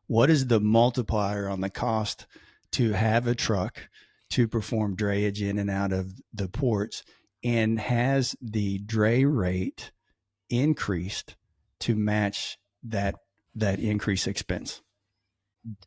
what is the multiplier on the cost to have a truck to perform drayage in and out of the ports? And has the dray rate increased to match that increased expense?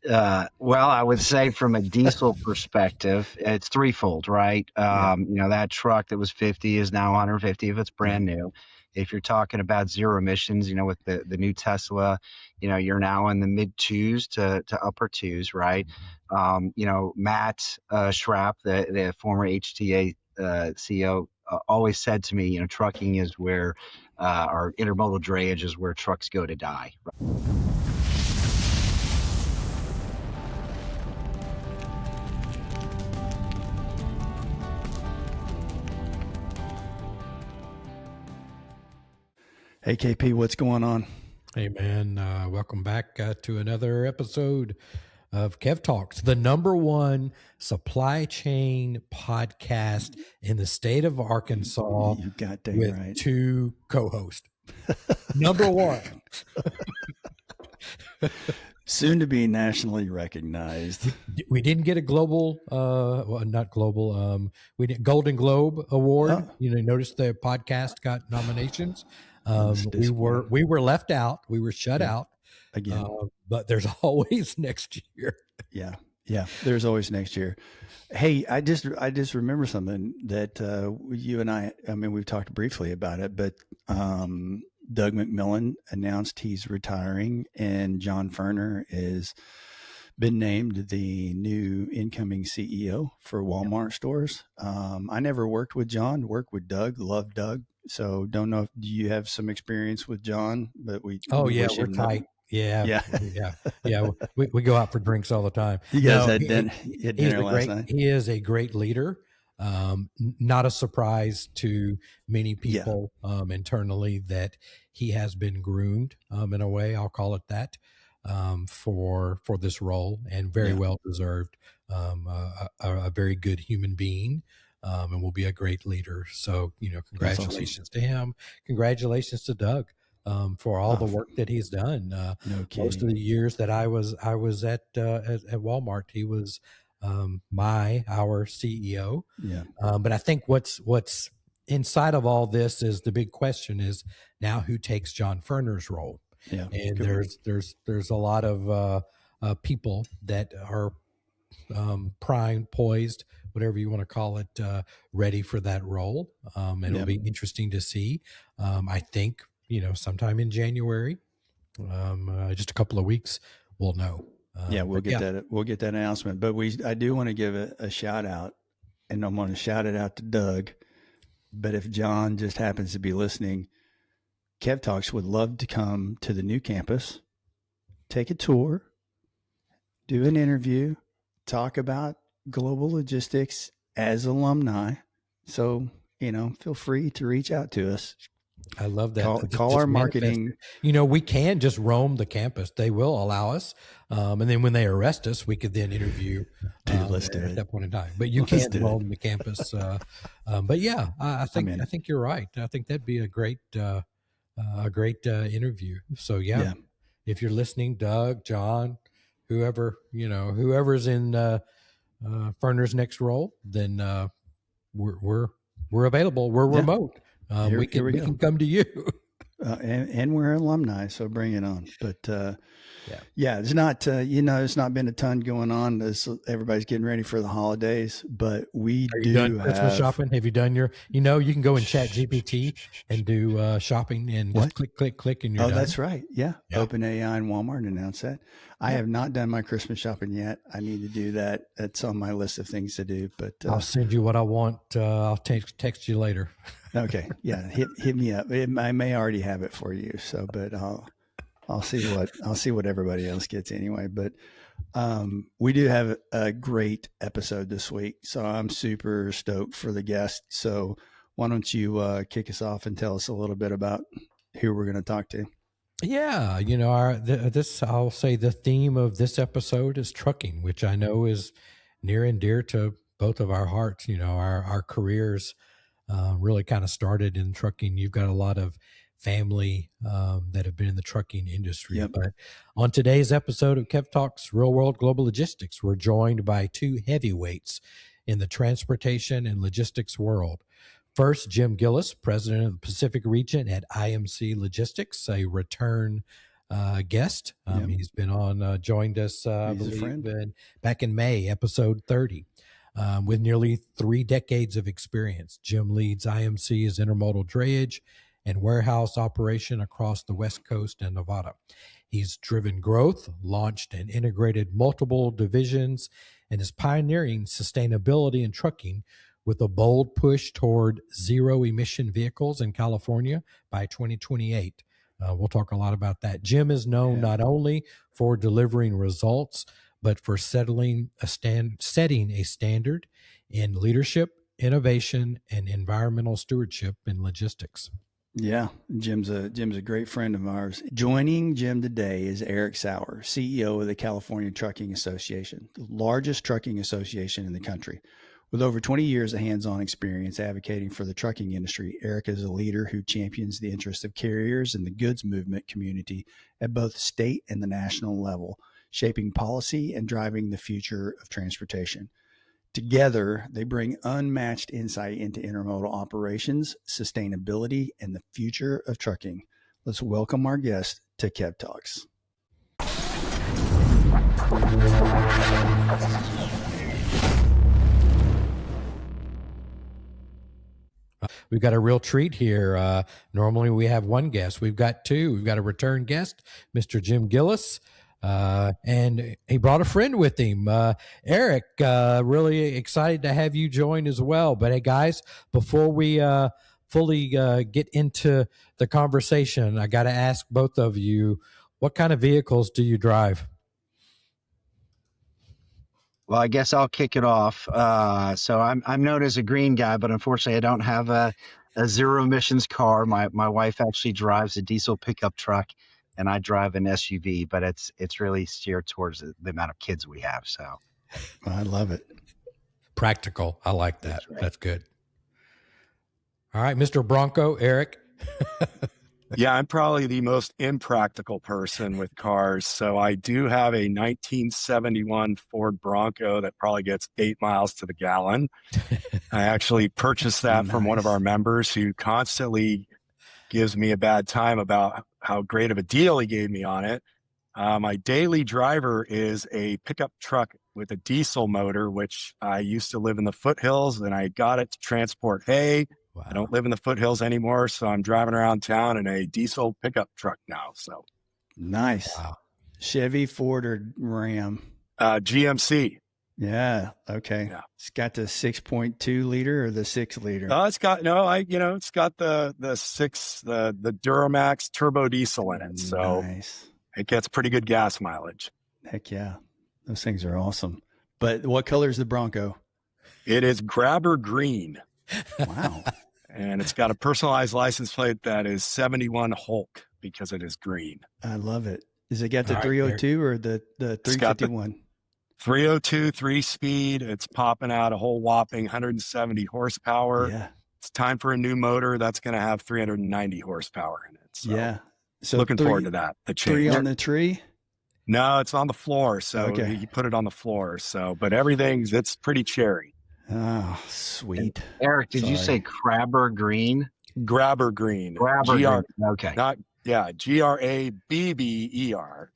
Well, I would say from a diesel perspective, it's threefold, right? That truck that was 50 is now 150 if it's brand new. If you're talking about zero emissions, with the new Tesla, you're now in the mid twos to upper twos, right? Matt Schrapp, the former HTA CEO, always said to me, trucking is where our intermodal drayage is where trucks go to die. Hey, KP, what's going on? Hey, man. Welcome back to another episode of Kev Talks, the #1 supply chain podcast in the state of Arkansas. You got that with right. 2 co-hosts. #1. Soon to be nationally recognized. We didn't get a global, not global. We did Golden Globe Award. Oh. Notice the podcast got nominations. We were left out. We were shut out again. But there's always next year. Yeah. There's always next year. Hey, I just remember something that you and I mean, we've talked briefly about it, but Doug McMillan announced he's retiring, and John Furner is been named the new incoming CEO for Walmart stores. I never worked with John, worked with Doug, love Doug. So don't know do you have some experience with John, but we're tight. Yeah. We go out for drinks all the time. You guys had dinner last night. He is a great leader. Not a surprise to many people internally that he has been groomed in a way, I'll call it that, for this role, and very well deserved. A very good human being. And will be a great leader. So, congratulations to him. Congratulations to Doug for all the work that he's done. Most of the years that I was at Walmart, he was our CEO. Yeah. But I think what's inside of all this is the big question is now who takes John Furner's role. Yeah. And there's a lot of people that are primed, poised, whatever you want to call it, ready for that role. And it'll be interesting to see. I think, sometime in January, just a couple of weeks, we'll know. We'll get that announcement. But I do want to give a shout out, and I'm going to shout it out to Doug. But if John just happens to be listening, Kev Talks would love to come to the new campus, take a tour, do an interview, talk about global logistics as alumni. So, feel free to reach out to us. I love that. Call our marketing. We can just roam the campus. They will allow us. And then when they arrest us, we could then interview at that point in time. But you can't roam the campus. But yeah, I think you're right. I think that'd be a great interview. So if you're listening, Doug, John, whoever's in Furner's next role, then we're available. We're remote. We can come to you. And we're alumni, so bring it on. But it's not it's not been a ton going on as everybody's getting ready for the holidays. But we done Christmas shopping? Have you done your? You can go in Chat GPT and do shopping and just click, and you're done. That's right. Yeah. OpenAI and Walmart announced that. I have not done my Christmas shopping yet. I need to do that. That's on my list of things to do. But I'll send you what I want. I'll text you later. Okay. Yeah. Hit me up. I may already have it for you. So, but I'll see what everybody else gets anyway. But we do have a great episode this week. So I'm super stoked for the guest. So why don't you kick us off and tell us a little bit about who we're going to talk to? Yeah, I'll say the theme of this episode is trucking, which I know is near and dear to both of our hearts. Our careers really kind of started in trucking. You've got a lot of family that have been in the trucking industry. Yep. But on today's episode of Kev Talks Real World Global Logistics, we're joined by two heavyweights in the transportation and logistics world. First, Jim Gillis, president of the Pacific region at IMC Logistics, a return guest. Yep. He's been on, joined us, I believe, back in May, episode 30. With nearly 3 decades of experience, Jim leads IMC's intermodal drayage and warehouse operation across the West Coast and Nevada. He's driven growth, launched and integrated multiple divisions, and is pioneering sustainability in trucking with a bold push toward zero-emission vehicles in California by 2028. We'll talk a lot about that. Jim is known not only for delivering results, but for setting a standard in leadership, innovation, and environmental stewardship in logistics. Yeah, Jim's a great friend of ours. Joining Jim today is Eric Sauer, CEO of the California Trucking Association, the largest trucking association in the country. With over 20 years of hands-on experience advocating for the trucking industry, Eric is a leader who champions the interests of carriers and the goods movement community at both state and the national level, shaping policy and driving the future of transportation. Together, they bring unmatched insight into intermodal operations, sustainability, and the future of trucking. Let's welcome our guest to Kev Talks. We've got a real treat here. Normally we have one guest. We've got two. We've got a return guest, Mr. Jim Gillis, and he brought a friend with him. Eric, really excited to have you join as well. But hey, guys, before we fully get into the conversation, I got to ask both of you, what kind of vehicles do you drive? Well, I guess I'll kick it off. So I'm known as a green guy, but unfortunately, I don't have a zero emissions car. My wife actually drives a diesel pickup truck, and I drive an SUV. But it's really steered towards the amount of kids we have. So I love it. Practical. I like that. That's right. That's good. All right, Mr. Bronco, Eric. Yeah, I'm probably the most impractical person with cars. So I do have a 1971 Ford Bronco that probably gets 8 miles to the gallon. I actually purchased that from one of our members who constantly gives me a bad time about how great of a deal he gave me on it. My daily driver is a pickup truck with a diesel motor, which I used to live in the foothills, and I got it to transport hay. Wow. I don't live in the foothills anymore, so I'm driving around town in a diesel pickup truck now. So nice. Wow. Chevy, Ford, or Ram? GMC. Yeah. Okay. Yeah. It's got the 6.2 liter or the 6 liter. It's got it's got the Duramax turbo diesel in it. So nice. It gets pretty good gas mileage. Heck yeah, those things are awesome. But what color is the Bronco? It is grabber green. Wow. And it's got a personalized license plate that is 71 Hulk because it is green. I love it. Is it got the 302 or the 351? 302, 3-speed. It's popping out a whole whopping 170 horsepower. Yeah. It's time for a new motor that's going to have 390 horsepower in it. So yeah. So looking forward to that. The change. 3 on the tree? No, it's on the floor. So you put it on the floor. So, but it's pretty cherry. Oh, sweet. And Eric, did you say crabber green? Grabber green. Grabber green. Okay. Grabber.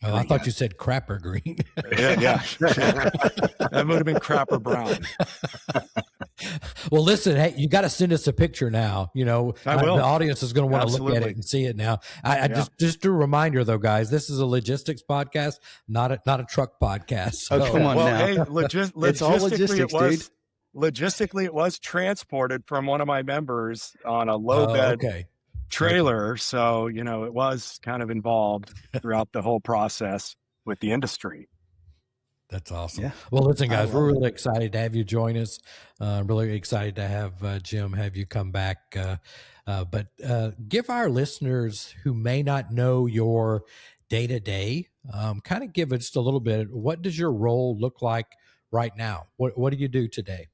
Oh, I thought you said crapper green. yeah. That would have been crapper brown. Well, listen, hey, you got to send us a picture now. You know, I will. The audience is going to want to look at it and see it now. Just a reminder, though, guys, this is a logistics podcast, not a truck podcast. So. Oh, come on now. Hey, it's all logistics, dude. Logistically, it was transported from one of my members on a low bed trailer. So, it was kind of involved throughout the whole process with the industry. That's awesome. Yeah. Well, listen, guys, we're really excited to have you join us. Really excited to have Jim, have you come back. But give our listeners who may not know your day-to-day, kind of give it just a little bit. What does your role look like right now? What do you do today?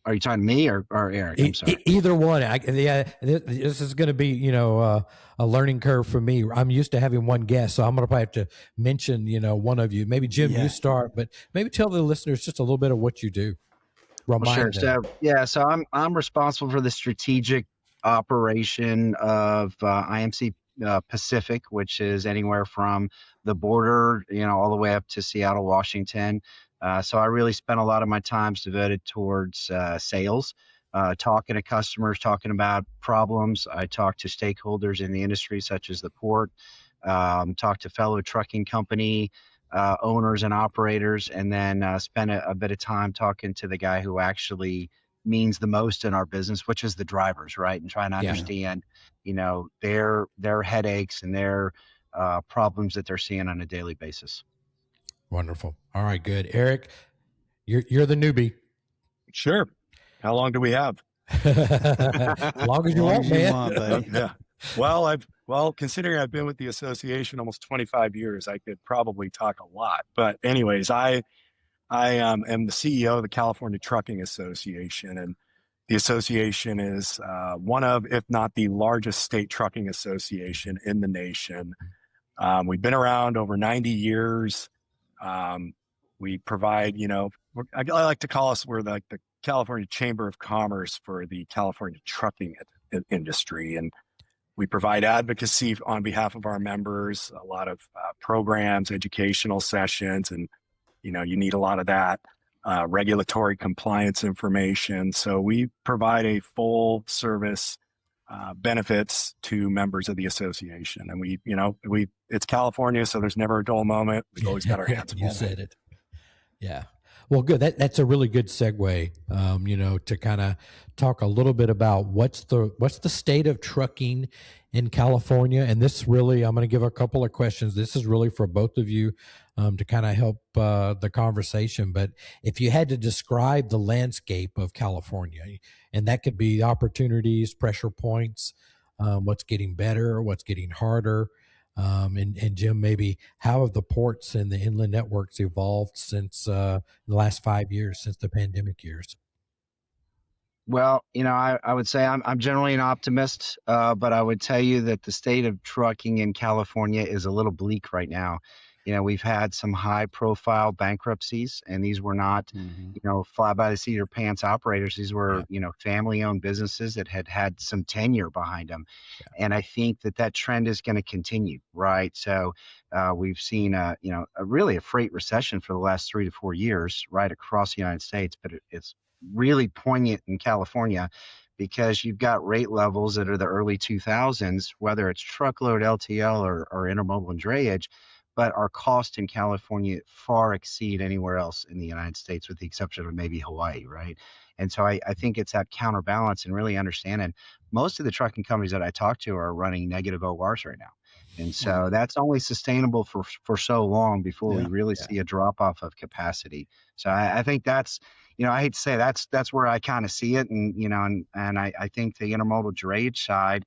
Are you talking to me or Eric? I'm sorry. Either one. This is going to be, a learning curve for me. I'm used to having one guest, so I'm going to probably have to mention, one of you. Maybe Jim, you start, but maybe tell the listeners just a little bit of what you do. Sure. Them. So I'm responsible for the strategic operation of IMC Pacific, which is anywhere from the border, all the way up to Seattle, Washington. So I really spent a lot of my time devoted towards sales, talking to customers, talking about problems. I talk to stakeholders in the industry, such as the port, talk to fellow trucking company owners and operators, and then spend a bit of time talking to the guy who actually means the most in our business, which is the drivers, right? And trying to understand, their headaches and their problems that they're seeing on a daily basis. Wonderful. All right, good. Eric, you're the newbie. Sure. How long do we have? As long as you want, man. Buddy. Yeah. Well, considering I've been with the association almost 25 years, I could probably talk a lot. But anyways, I am the CEO of the California Trucking Association, and the association is one of, if not the largest state trucking association in the nation. We've been around over 90 years. We provide, I like to call us, we're like the California Chamber of Commerce for the California trucking industry. And we provide advocacy on behalf of our members, a lot of programs, educational sessions, and, you need a lot of that, regulatory compliance information. So we provide a full service benefits to members of the association. And it's California, so there's never a dull moment. We've always got our hands full. You said it. Yeah. Well, good. That's a really good segue, to kind of talk a little bit about what's the state of trucking in California. And this really, I'm going to give a couple of questions. This is really for both of you to kind of help the conversation. But if you had to describe the landscape of California, and that could be opportunities, pressure points, what's getting better, what's getting harder, and Jim, maybe how have the ports and the inland networks evolved since the last 5 years, since the pandemic years? Well, I would say I'm generally an optimist, but I would tell you that the state of trucking in California is a little bleak right now. We've had some high-profile bankruptcies, and these were not, fly by the seat of your pants operators. These were, family-owned businesses that had some tenure behind them, and I think that trend is going to continue, right? So we've seen, really a freight recession for the last 3 to 4 years, right across the United States, but it's really poignant in California because you've got rate levels that are the early 2000s, whether it's truckload, LTL, or intermodal and drayage. But our costs in California far exceed anywhere else in the United States, with the exception of maybe Hawaii, right? And so I think it's that counterbalance and really understanding. Most of the trucking companies that I talk to are running negative ORs right now. And so that's only sustainable for so long before we really see a drop off of capacity. So I think that's, I hate to say that's where I kind of see it. And, and I think the intermodal drayage side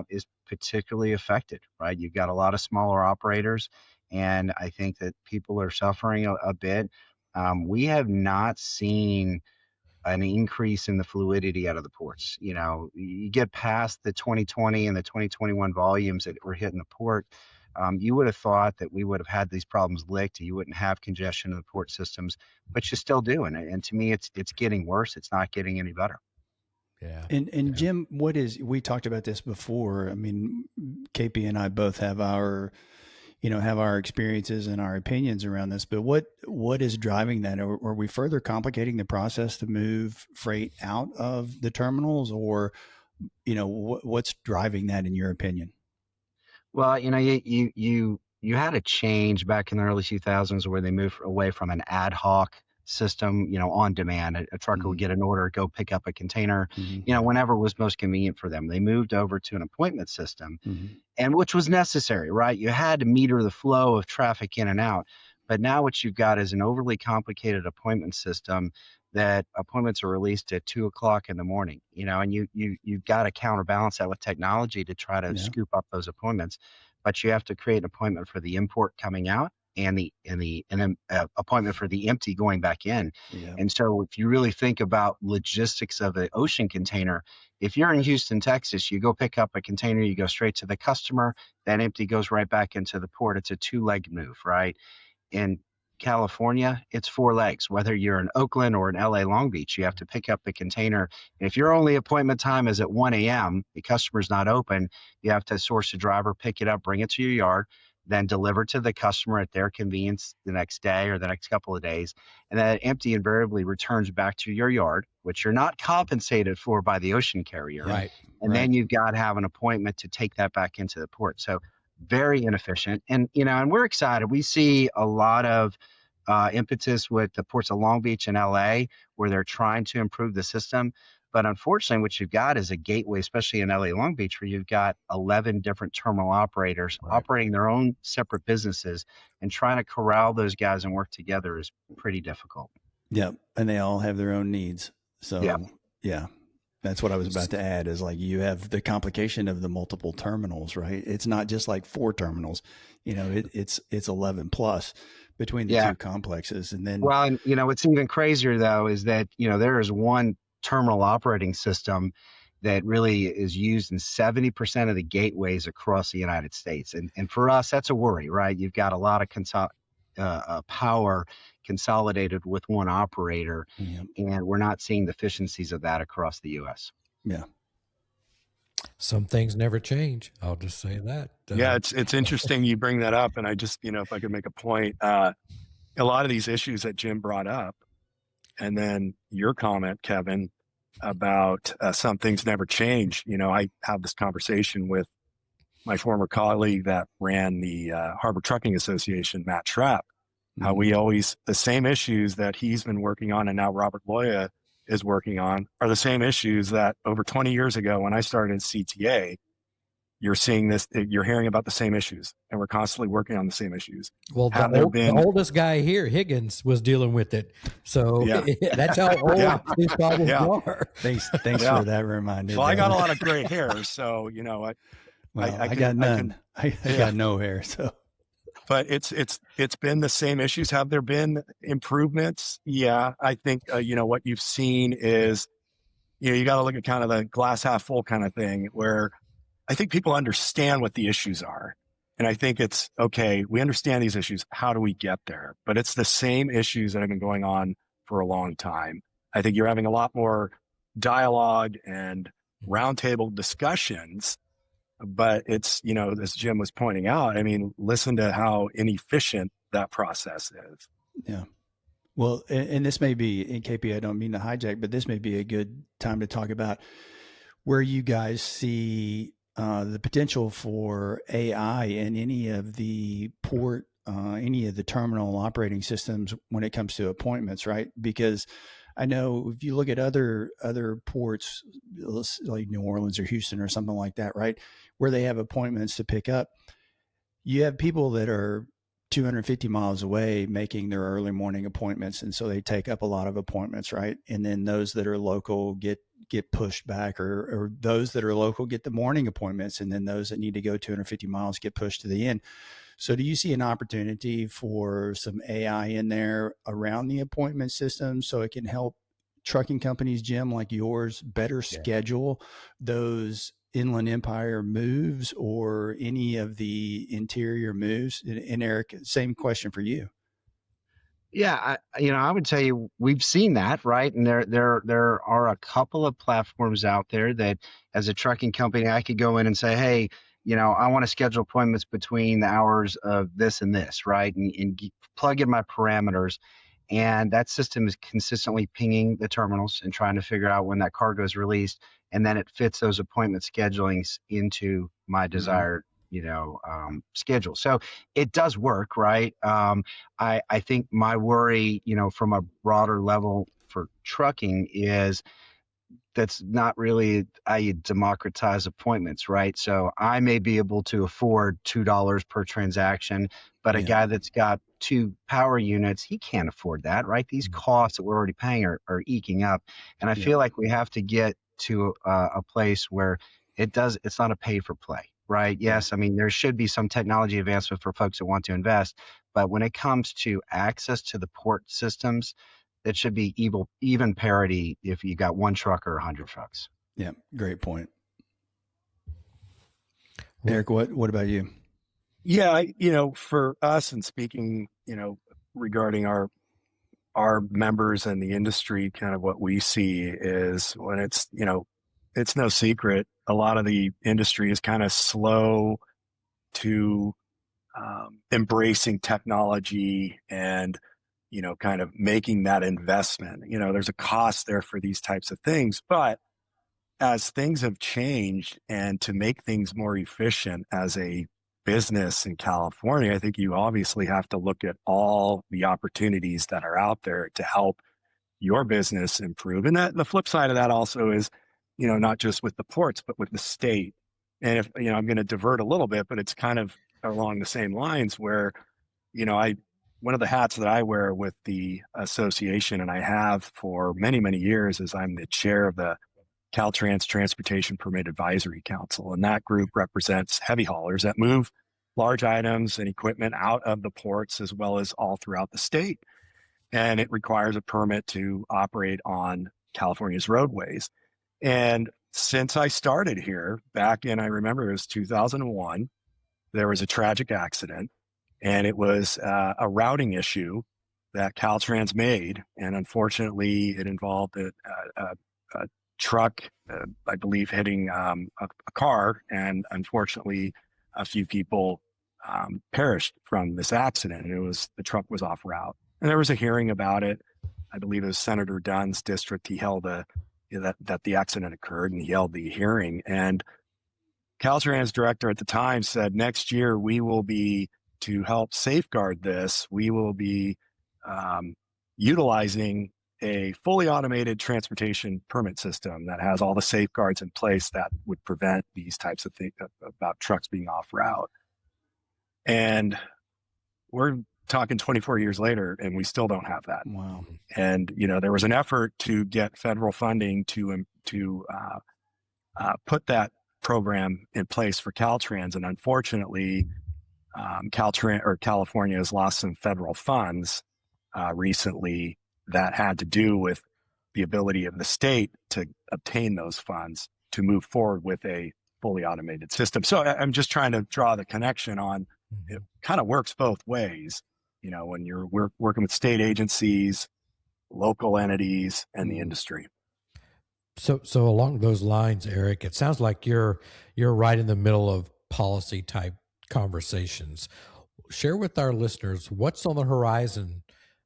is particularly affected, right? You've got a lot of smaller operators, and I think that people are suffering a bit. We have not seen an increase in the fluidity out of the ports. You get past the 2020 and the 2021 volumes that were hitting the port, you would have thought that we would have had these problems licked. You wouldn't have congestion in the port systems, but you still do. And to me, it's getting worse. It's not getting any better. Yeah. And Jim, we talked about this before. I mean, KP and I both have our experiences and our opinions around this, but what is driving that? Are we further complicating the process to move freight out of the terminals, or, what's driving that in your opinion? Well, you had a change back in the early 2000s where they moved away from an ad hoc system, on demand. A trucker would get an order, go pick up a container, whenever was most convenient for them. They moved over to an appointment system, and which was necessary, right? You had to meter the flow of traffic in and out. But now what you've got is an overly complicated appointment system that appointments are released at 2:00 in the morning, and you've got to counterbalance that with technology to try to scoop up those appointments. But you have to create an appointment for the import coming out and then appointment for the empty going back in. Yeah. And so if you really think about logistics of an ocean container, if you're in Houston, Texas, you go pick up a container, you go straight to the customer, that empty goes right back into the port. It's a 2-leg move, right? In California, it's 4 legs. Whether you're in Oakland or in LA Long Beach, you have to pick up the container. And if your only appointment time is at 1 a.m., the customer's not open, you have to source a driver, pick it up, bring it to your yard, then deliver to the customer at their convenience the next day or the next couple of days. And that empty invariably returns back to your yard, which you're not compensated for by the ocean carrier. Right. And then you've got to have an appointment to take that back into the port. So very inefficient. And, and we're excited. We see a lot of impetus with the ports of Long Beach and LA, where they're trying to improve the system. But unfortunately, what you've got is a gateway, especially in LA Long Beach, where you've got 11 different terminal operators operating their own separate businesses, and trying to corral those guys and work together is pretty difficult. Yeah. And they all have their own needs. So yeah, that's what I was about to add, is like, you have the complication of the multiple terminals, right? It's not just like 4 terminals, it's 11 plus between the 2 complexes. And then, well, and what's even crazier though, is that, there is one terminal operating system that really is used in 70% of the gateways across the United States. And for us, that's a worry, right? You've got a lot of power consolidated with one operator, and we're not seeing the efficiencies of that across the U.S. Yeah. Some things never change. I'll just say that. Yeah, it's interesting you bring that up. And I just, if I could make a point, a lot of these issues that Jim brought up, and then your comment, Kevin, about some things never change. I have this conversation with my former colleague that ran the Harbor Trucking Association, Matt Trapp, how we always, the same issues that he's been working on and now Robert Loya is working on are the same issues that over 20 years ago when I started in CTA, you're hearing about the same issues, and we're constantly working on the same issues. Well, the oldest guy here, Higgins, was dealing with it. So that's how old these problems are. Thanks for that reminder. Well, I got a lot of gray hair, so, I got none. I got no hair, so. But it's been the same issues. Have there been improvements? Yeah, I think, what you've seen is, you got to look at kind of the glass half full kind of thing, where I think people understand what the issues are. And I think it's, okay, we understand these issues. How do we get there? But it's the same issues that have been going on for a long time. I think you're having a lot more dialogue and roundtable discussions, but it's, as Jim was pointing out, listen to how inefficient that process is. Yeah. Well, and this may be, in KP, I don't mean to hijack, but this may be a good time to talk about where you guys see the potential for AI in any of the any of the terminal operating systems when it comes to appointments, right? Because I know if you look at other ports like New Orleans or Houston or something like that, right, where they have appointments to pick up, you have people that are 250 miles away making their early morning appointments. And so they take up a lot of appointments, right? And then those that are local get pushed back, or those that are local get the morning appointments. And then those that need to go 250 miles get pushed to the end. So do you see an opportunity for some AI in there around the appointment system so it can help trucking companies, Jim, like yours, better schedule those Inland Empire moves or any of the interior moves? And Eric, same question for you. Yeah, I would tell you we've seen that, right? And there are a couple of platforms out there that, as a trucking company, I could go in and say, hey, I want to schedule appointments between the hours of this and this, right? And plug in my parameters. And that system is consistently pinging the terminals and trying to figure out when that cargo is released. And then it fits those appointment schedulings into my desired, schedule. So it does work, right? I think my worry, from a broader level for trucking is that's not really how you democratize appointments, right? So I may be able to afford $2 per transaction, but a guy that's got 2 power units, he can't afford that, right? These costs that we're already paying are eking up. And I feel like we have to get to a place where it's not a pay for play. right? Yes, I mean, there should be some technology advancement for folks that want to invest, but when it comes to access to the port systems, it should be even parity if you got one truck or 100 trucks. Yeah, great point. Eric, what about you? Yeah, for us, and speaking, regarding our members and the industry, kind of what we see is when it's no secret, a lot of the industry is kind of slow to embracing technology and kind of making that investment. There's a cost there for these types of things, but as things have changed and to make things more efficient as a business in California, I think you obviously have to look at all the opportunities that are out there to help your business improve. And that the flip side of that also is, not just with the ports, but with the state. And if, I'm going to divert a little bit, but it's kind of along the same lines where, one of the hats that I wear with the association, and I have for many, many years, is I'm the chair of the Caltrans Transportation Permit Advisory Council. And that group represents heavy haulers that move large items and equipment out of the ports as well as all throughout the state. And it requires a permit to operate on California's roadways. And since I started here back in, I remember it was 2001, there was a tragic accident, and it was a routing issue that Caltrans made. And unfortunately, it involved a truck, I believe, hitting a car. And unfortunately, a few people perished from this accident. And the truck was off route. And there was a hearing about it. I believe it was Senator Dunn's district. He held that the accident occurred, and he held the hearing. And Caltrans director at the time said, next year we will be, to help safeguard this, we will be utilizing a fully automated transportation permit system that has all the safeguards in place that would prevent these types of things about trucks being off route. And we're talking 24 years later, and we still don't have that. Wow. And, there was an effort to get federal funding to put that program in place for Caltrans. And unfortunately, California has lost some federal funds recently that had to do with the ability of the state to obtain those funds to move forward with a fully automated system. So I'm just trying to draw the connection on, it kind of works both ways, when you're working with state agencies, local entities, and the industry. So along those lines, Eric, it sounds like you're right in the middle of policy type conversations. Share with our listeners what's on the horizon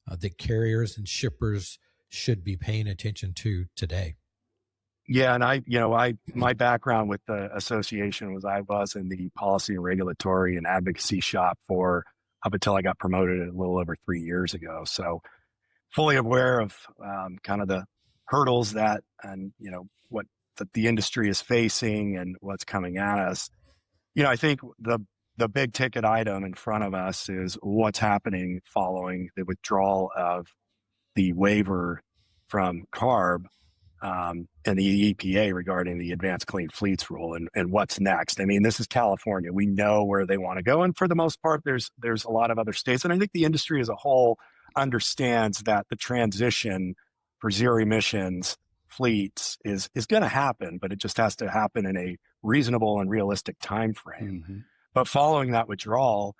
that carriers and shippers should be paying attention to today. Yeah, and my background with the association was I was in the policy and regulatory and advocacy shop up until I got promoted a little over 3 years ago. So fully aware of kind of the hurdles that the industry is facing and what's coming at us. I think the big ticket item in front of us is what's happening following the withdrawal of the waiver from CARB and the EPA regarding the Advanced Clean Fleets rule and what's next. I mean, this is California. We know where they want to go. And for the most part, there's a lot of other states. And I think the industry as a whole understands that the transition for zero emissions fleets is going to happen, but it just has to happen in a reasonable and realistic time frame. Mm-hmm. But following that withdrawal,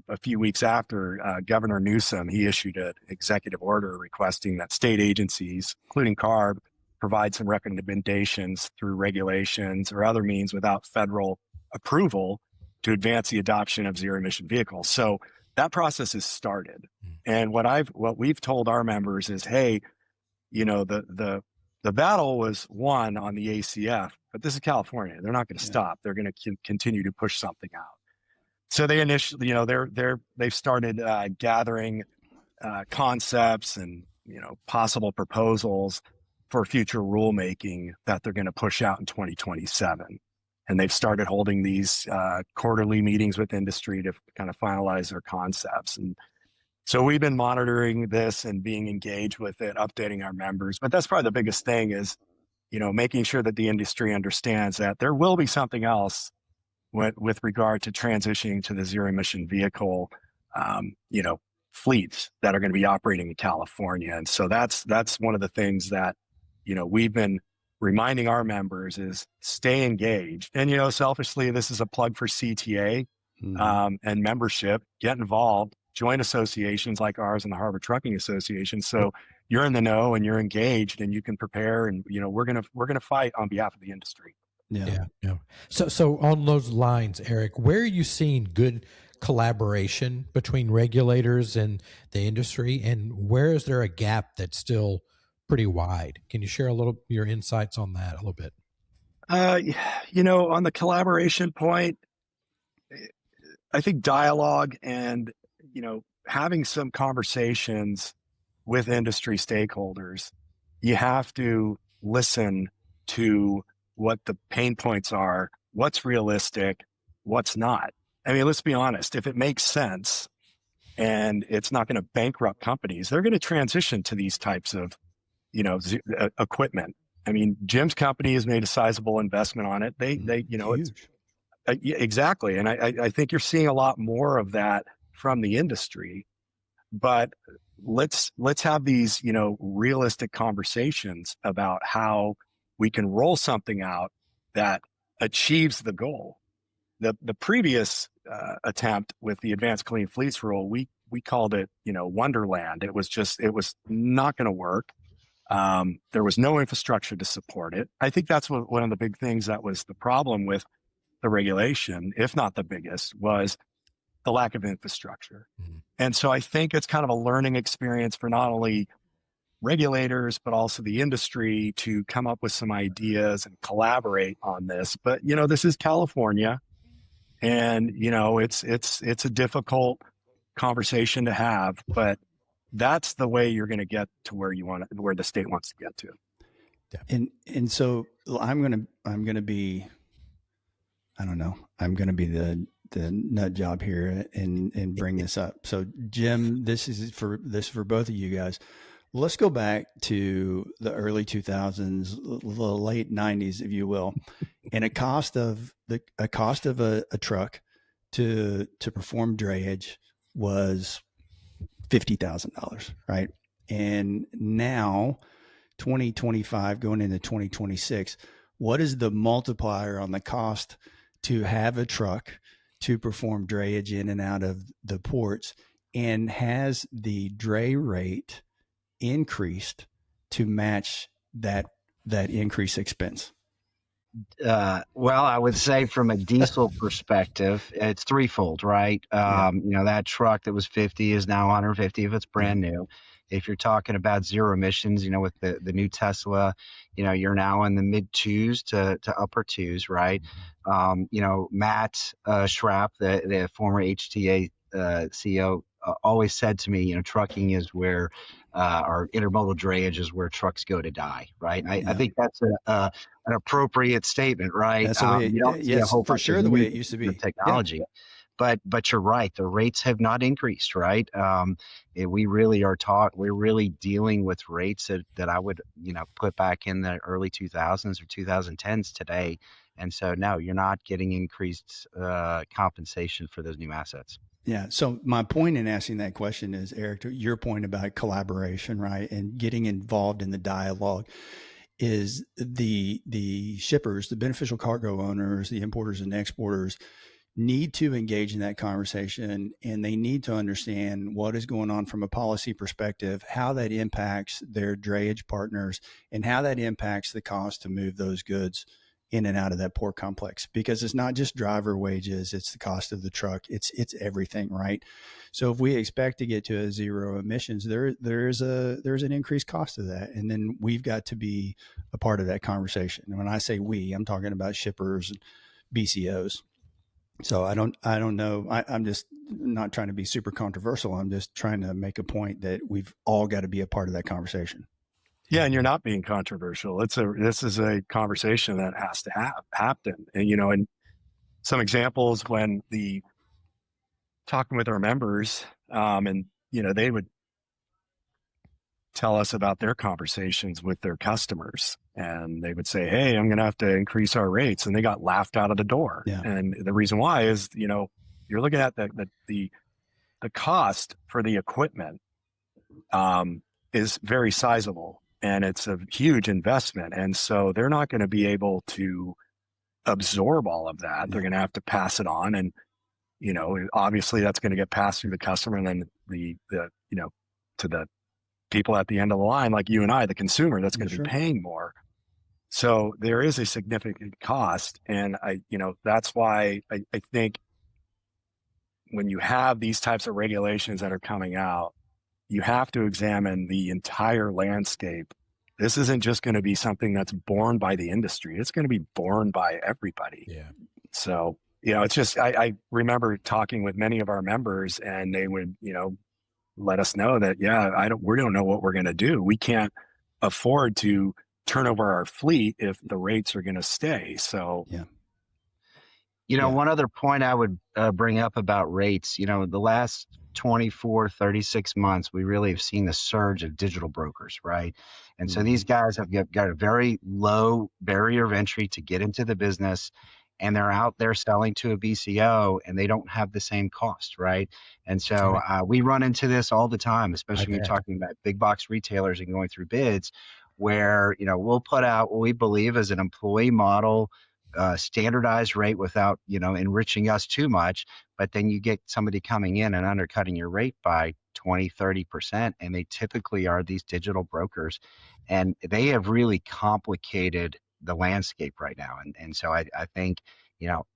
a few weeks after, Governor Newsom, he issued an executive order requesting that state agencies, including CARB, provide some recommendations through regulations or other means without federal approval to advance the adoption of zero emission vehicles. So that process has started. And what we've told our members is, hey, the battle was won on the ACF, but this is California. They're not going to stop. They're going to continue to push something out. So they initially, they've started gathering concepts and possible proposals for future rulemaking that they're going to push out in 2027. And they've started holding these quarterly meetings with industry to kind of finalize their concepts. And so we've been monitoring this and being engaged with it, updating our members. But that's probably the biggest thing is, making sure that the industry understands that there will be something else with regard to transitioning to the zero emission vehicle, fleets that are going to be operating in California. And so that's one of the things that, we've been reminding our members is stay engaged. And, selfishly, this is a plug for CTA and membership. Get involved, join associations like ours and the Harbor Trucking Association. So you're in the know and you're engaged and you can prepare. And, we're going to fight on behalf of the industry. Yeah. So on those lines, Eric, where are you seeing good collaboration between regulators and the industry, and where is there a gap that's still pretty wide? Can you share your insights on that a little bit? On the collaboration point, I think dialogue and, having some conversations with industry stakeholders, you have to listen to what the pain points are, what's realistic, what's not. I mean, let's be honest, if it makes sense and it's not going to bankrupt companies, they're going to transition to these types of, equipment. I mean, Jim's company has made a sizable investment on it. It's exactly. And I think you're seeing a lot more of that from the industry, but let's have these, realistic conversations about how we can roll something out that achieves the goal. The previous attempt with the Advanced Clean Fleets rule, we called it, Wonderland. It was not going to work. There was no infrastructure to support it. I think that's one of the big things that was the problem with the regulation, if not the biggest, was the lack of infrastructure. Mm-hmm. And so I think it's kind of a learning experience for not only regulators, but also the industry to come up with some ideas and collaborate on this. But, this is California and, it's a difficult conversation to have, but that's the way you're going to get to where where the state wants to get to. Yeah. And so I'm going to be, I don't know, I'm going to be the nut job here and bring this up. So Jim, this is for both of you guys. Let's go back to the early 2000s, the late 90s, if you will, and a cost of a truck to perform drayage was $50,000, right? And now 2025 going into 2026, what is the multiplier on the cost to have a truck to perform drayage in and out of the ports? And has the dray rate increased to match that increased expense? Well, I would say from a diesel perspective, it's threefold, right? That truck that was 50 is now 150 if it's brand new. If you're talking about zero emissions, with the new Tesla, you're now in the mid twos to upper twos, right? Matt Schrapp, the former HTA CEO, always said to me, trucking is where our intermodal drayage is where trucks go to die, right? I think that's an appropriate statement, right? That's the way yes, for sure, the way it used to be. Technology. Yeah. But you're right. The rates have not increased, right? We really are we're really dealing with rates that I would, put back in the early 2000s or 2010s today. And so, no, you're not getting increased compensation for those new assets. Yeah. So my point in asking that question is, Eric, to your point about collaboration, right? And getting involved in the dialogue is the shippers, the beneficial cargo owners, the importers and exporters need to engage in that conversation, and they need to understand what is going on from a policy perspective, how that impacts their drayage partners, and how that impacts the cost to move those goods in and out of that port complex, because it's not just driver wages, it's the cost of the truck, it's everything, right? So if we expect to get to a zero emissions, there's an increased cost of that, and then we've got to be a part of that conversation. And when I say we, I'm talking about shippers and BCOs. So I don't know. I'm just not trying to be super controversial. I'm just trying to make a point that we've all got to be a part of that conversation. Yeah, and you're not being controversial. This is a conversation that has to happen. And and some examples when talking with our members, and they would tell us about their conversations with their customers. And they would say, hey, I'm going to have to increase our rates. And they got laughed out of the door. Yeah. And the reason why is, you're looking at the cost for the equipment is very sizable, and it's a huge investment. And so they're not going to be able to absorb all of that. They're going to have to pass it on. And, obviously that's going to get passed through the customer, and then to the people at the end of the line, like you and I, the consumer, that's going to be paying more. So there is a significant cost. And that's why I think when you have these types of regulations that are coming out, you have to examine the entire landscape. This isn't just going to be something that's borne by the industry. It's going to be borne by everybody. Yeah. So, it's just, I remember talking with many of our members, and they would, let us know that, we don't know what we're going to do. We can't afford to turn over our fleet if the rates are going to stay. So, one other point I would bring up about rates, the last 24, 36 months, we really have seen the surge of digital brokers, right? And so these guys have got a very low barrier of entry to get into the business, and they're out there selling to a BCO, and they don't have the same cost, right? And so we run into this all the time, especially when you're talking about big box retailers and going through bids, where, we'll put out what we believe is an employee model standardized rate without, enriching us too much. But then you get somebody coming in and undercutting your rate by 20, 30%. And they typically are these digital brokers. And they have really complicated the landscape right now. And so I think,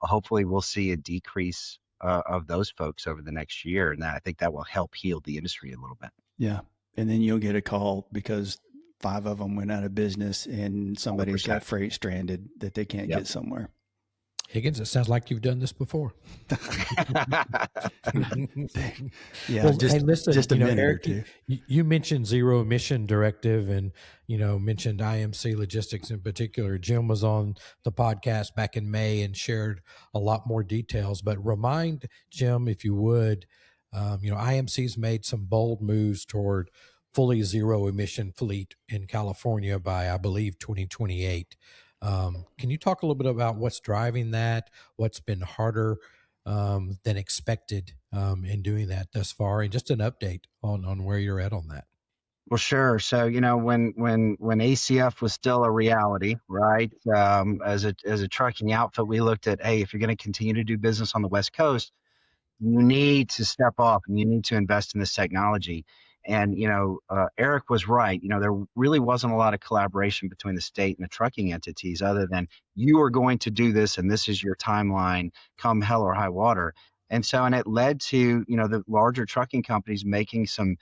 hopefully we'll see a decrease of those folks over the next year. And I think that will help heal the industry a little bit. Yeah. And then you'll get a call because 5 of them went out of business and somebody's 100%. got freight stranded that they can't get somewhere. Higgins, it sounds like you've done this before. Yeah. Hey, listen, just a minute Eric, or two. You mentioned zero emission directive and, mentioned IMC logistics in particular. Jim was on the podcast back in May and shared a lot more details, but remind Jim, if you would, IMC's made some bold moves toward fully zero emission fleet in California by, I believe, 2028. Can you talk a little bit about what's driving that, what's been harder than expected in doing that thus far, and just an update on where you're at on that? Well, sure. So, when ACF was still a reality, right? As a trucking outfit, we looked at, hey, if you're going to continue to do business on the West Coast, you need to step off and you need to invest in this technology. And, Eric was right. There really wasn't a lot of collaboration between the state and the trucking entities other than you are going to do this and this is your timeline, come hell or high water. And so, and it led to, the larger trucking companies making some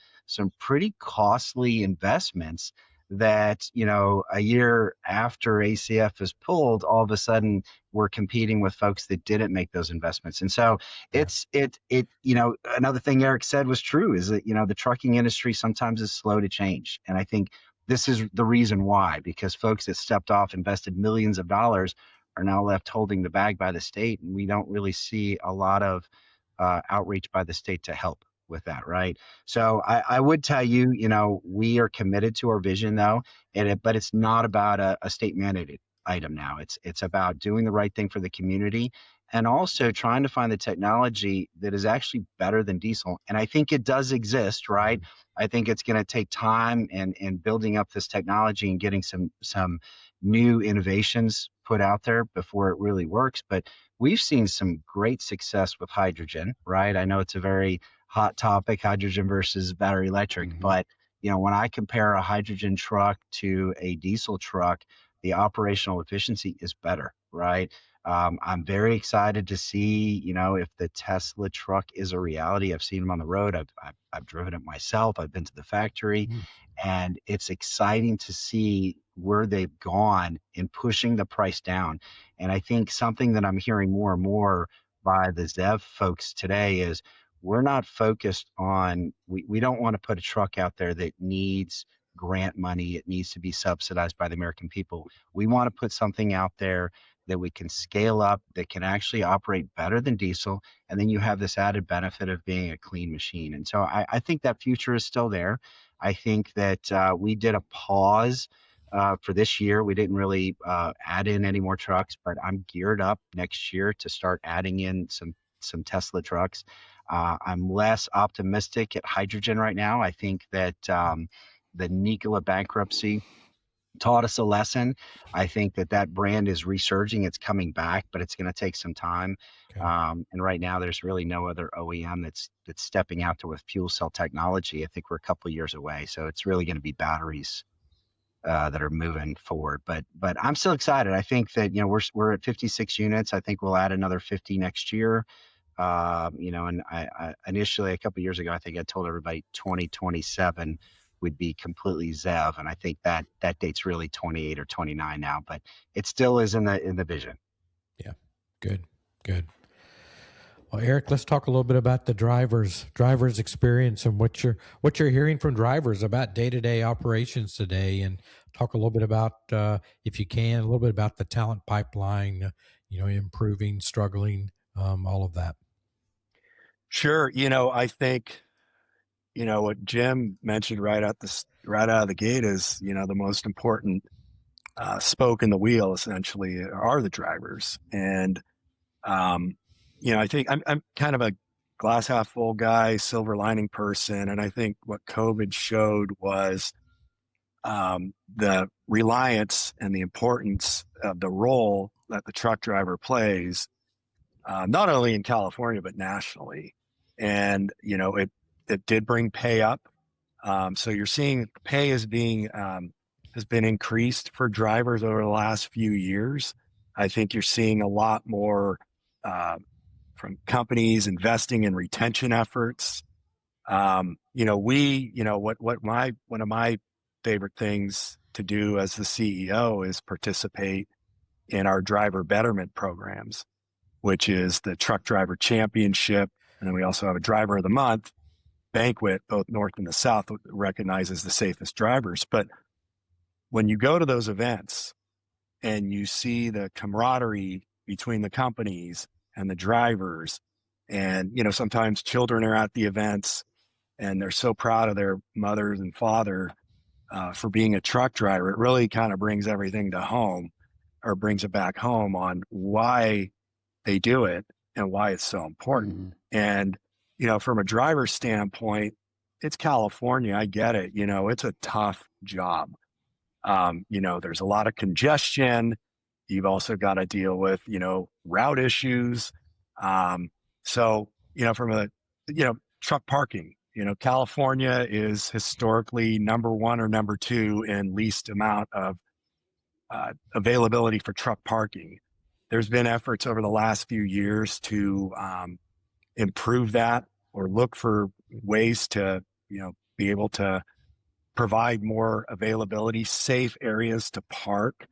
pretty costly investments that, a year after ACF is pulled, all of a sudden we're competing with folks that didn't make those investments. And so another thing Eric said was true is that, the trucking industry sometimes is slow to change. And I think this is the reason why, because folks that stepped off, invested millions of dollars are now left holding the bag by the state. And we don't really see a lot of outreach by the state to help with that, right? So I would tell you, we are committed to our vision though, but it's not about a state mandated item now. It's about doing the right thing for the community and also trying to find the technology that is actually better than diesel. And I think it does exist, right? I think it's going to take time and building up this technology and getting some new innovations put out there before it really works. But we've seen some great success with hydrogen, right? I know it's a very hot topic, hydrogen versus battery electric. But, when I compare a hydrogen truck to a diesel truck, the operational efficiency is better, right? I'm very excited to see, if the Tesla truck is a reality. I've seen them on the road. I've driven it myself. I've been to the factory, and it's exciting to see where they've gone in pushing the price down. And I think something that I'm hearing more and more by the ZEV folks today is we're not focused on, we don't want to put a truck out there that needs grant money. It needs to be subsidized by the American people. We want to put something out there that we can scale up, that can actually operate better than diesel. And then you have this added benefit of being a clean machine. And so I think that future is still there. I think that we did a pause for this year. We didn't really add in any more trucks, but I'm geared up next year to start adding in some Tesla trucks. I'm less optimistic at hydrogen right now. I think that the Nikola bankruptcy taught us a lesson. I think that brand is resurging. It's coming back, but it's going to take some time. Okay. And right now, there's really no other OEM that's stepping out there with fuel cell technology. I think we're a couple of years away, so it's really going to be batteries that are moving forward. But I'm still excited. I think that we're at 56 units. I think we'll add another 50 next year. And I initially a couple of years ago, I think I told everybody 2027 would be completely ZEV, and I think that date's really 28 or 29 now, but it still is in the vision. Yeah, good. Well, Eric, let's talk a little bit about the drivers experience and what you're hearing from drivers about day-to-day operations today, and talk a little bit about, if you can, a little bit about the talent pipeline, improving, struggling, all of that. Sure. I think, what Jim mentioned right out of the gate is, the most important spoke in the wheel essentially are the drivers. And, I think I'm kind of a glass half full guy, silver lining person. And I think what COVID showed was the reliance and the importance of the role that the truck driver plays, not only in California, but nationally. And, it did bring pay up. So you're seeing pay has been increased for drivers over the last few years. I think you're seeing a lot more from companies investing in retention efforts. One of my favorite things to do as the CEO is participate in our driver betterment programs, which is the Truck Driver Championship. And then we also have a Driver of the Month banquet, both North and the South recognizes the safest drivers. But when you go to those events and you see the camaraderie between the companies and the drivers, and, sometimes children are at the events and they're so proud of their mothers and father for being a truck driver, it really kind of brings everything to home, or brings it back home on why they do it and why it's so important. Mm-hmm. And, from a driver's standpoint, it's California. I get it. It's a tough job. There's a lot of congestion. You've also got to deal with, route issues. So, from a, truck parking, California is historically number one or number two in least amount of availability for truck parking. There's been efforts over the last few years to improve that, or look for ways to, be able to provide more availability, safe areas to park.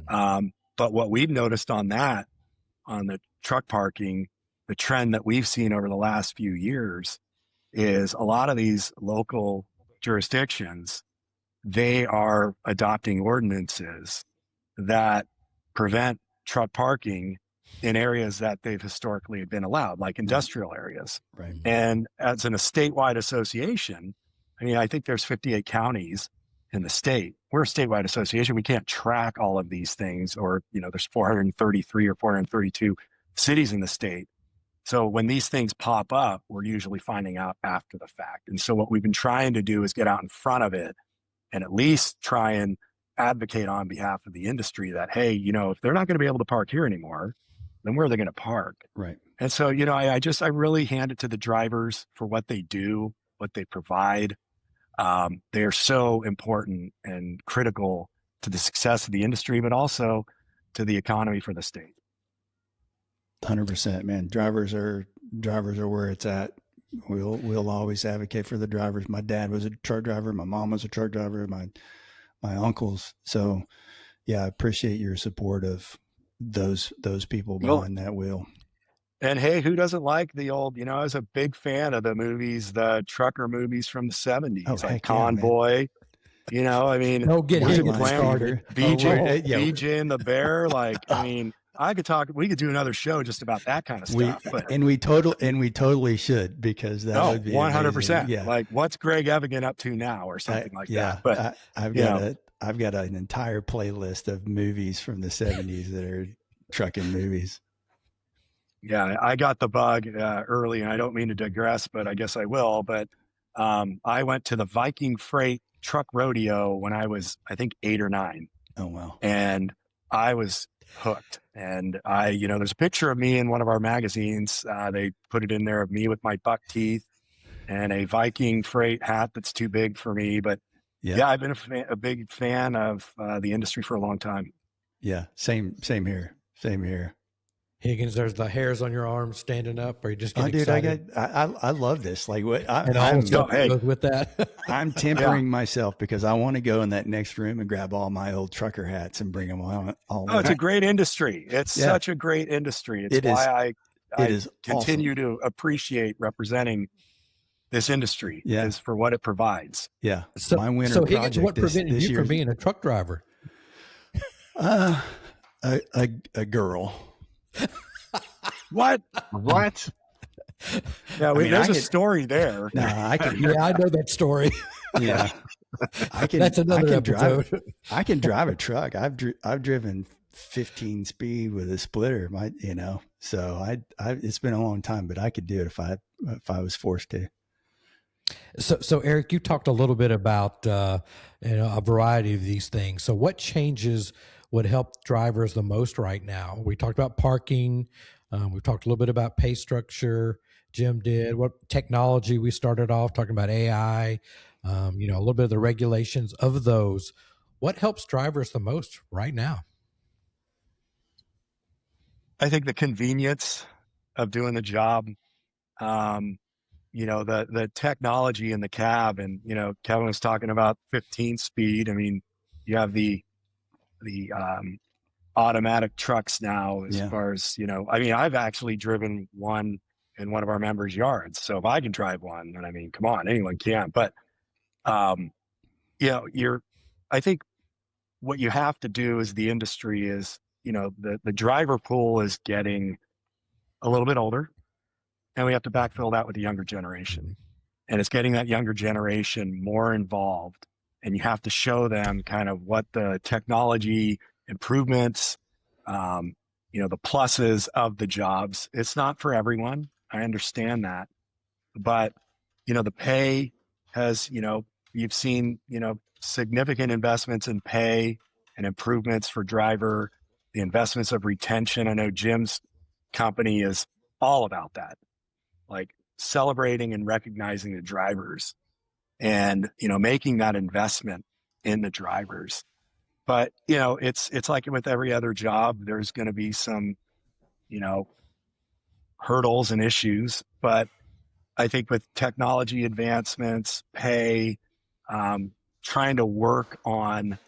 But what we've noticed on the truck parking, the trend that we've seen over the last few years is a lot of these local jurisdictions, they are adopting ordinances that prevent truck parking in areas that they've historically been allowed, like industrial areas. Right. And as in a statewide association, I think there's 58 counties in the state. We're a statewide association. We can't track all of these things, or, there's 433 or 432 cities in the state. So when these things pop up, we're usually finding out after the fact. And so what we've been trying to do is get out in front of it and at least try and advocate on behalf of the industry that, hey, if they're not going to be able to park here anymore, then where are they going to park? Right. And so, I really hand it to the drivers for what they do, what they provide. They are so important and critical to the success of the industry, but also to the economy for the state. 100%, man. Drivers are where it's at. We'll always advocate for the drivers. My dad was a truck driver. My mom was a truck driver. My uncles. So yeah, I appreciate your support of those people behind that wheel. And hey, who doesn't like the old, I was a big fan of the trucker movies from the 70s, like Convoy, don't get hit with started. BJ and the Bear. we could do another show just about that kind of stuff, but we totally should, because that would be 100%. Yeah. Like, what's Greg Evigan up to now or something like that? But I've got an entire playlist of movies from the 70s that are trucking movies. Yeah, I got the bug early, and I don't mean to digress, but I guess I will. But I went to the Viking Freight truck rodeo when I was, I think, 8 or 9. Oh, wow. And I was hooked. And there's a picture of me in one of our magazines. They put it in there of me with my buck teeth and a Viking Freight hat that's too big for me. But yeah, I've been a big fan of the industry for a long time. Yeah, same here. Higgins, there's the hairs on your arms standing up. Are you just getting excited? I love this. Like, what? I'm goes with that. I'm tempering myself because I want to go in that next room and grab all my old trucker hats and bring them all. It's a great industry. It's such a great industry. It's why I continue to appreciate representing this industry. Is for what it provides. Yeah. So, my winter project Higgins, what prevented you from being a truck driver? A girl. What? Yeah, there's a story there. No, I can. Yeah, I know that story. Yeah, I can. That's another episode. I can drive a truck. I've driven 15 speed with a splitter. So it's been a long time, but I could do it if I was forced to. So Eric, you talked a little bit about a variety of these things. So what changes would help drivers the most right now? We talked about parking. We've talked a little bit about pay structure. Jim did. What technology? We started off talking about AI. A little bit of the regulations of those. What helps drivers the most right now? I think the convenience of doing the job. The technology in the cab, and Kevin was talking about 15 speed. I mean, you have the automatic trucks now, as far as I've actually driven one in one of our members' yards. So if I can drive one, then come on, anyone can. But I think what you have to do as the industry is, the driver pool is getting a little bit older, and we have to backfill that with the younger generation. And it's getting that younger generation more involved. And you have to show them kind of what the technology improvements, the pluses of the jobs. It's not for everyone. I understand that. But, the pay has, you've seen, significant investments in pay and improvements for driver, the investments of retention. I know Jim's company is all about that, like celebrating and recognizing the drivers and, making that investment in the drivers. But, it's like with every other job, there's going to be some, hurdles and issues. But I think with technology advancements, pay, trying to work on